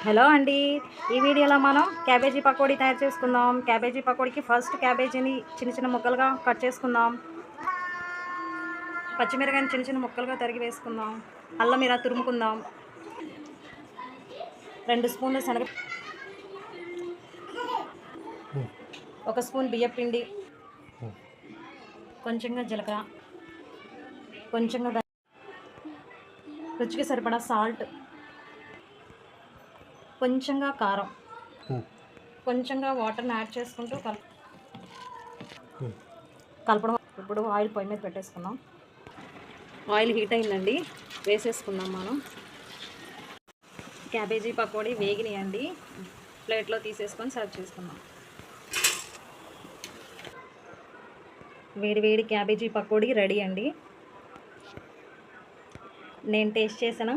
Hello అండి. ఈ వీడియోలో మనం క్యాబేజీ పకోడీ తయారు చేసుకుందాం. క్యాబేజీ పకోడీకి ఫస్ట్ క్యాబేజీని చిన్న చిన్న ముక్కలుగా కట్ చేసుకుందాం. పచ్చిమిరకాయని చిన్న చిన్న ముక్కలుగా తరిగి వేసుకుందాం. అల్లం ఇలా తురుముకుందాం. 2 స్పూన్ల శనగ, 1 స్పూన్ బియ్యం పిండి, కొంచెంగా జీలకర్ర, కొంచెంగా రుచికి సరిపడా సాల్ట్, కొంచెంగా కారం, కొంచెంగా వాటర్ని యాడ్ చేసుకుంటూ కలపడం. ఇప్పుడు ఆయిల్ పొయ్యి మీద పెట్టేసుకుందాం. ఆయిల్ హీట్ అయిందండి, వేసేసుకుందాం మనం. క్యాబేజీ పకోడీ వేగినాయండి, ప్లేట్లో తీసేసుకొని సర్వ్ చేసుకుందాం. వేడి వేడి క్యాబేజీ పకోడీ రెడీ అండి. నేను టేస్ట్ చేశాను.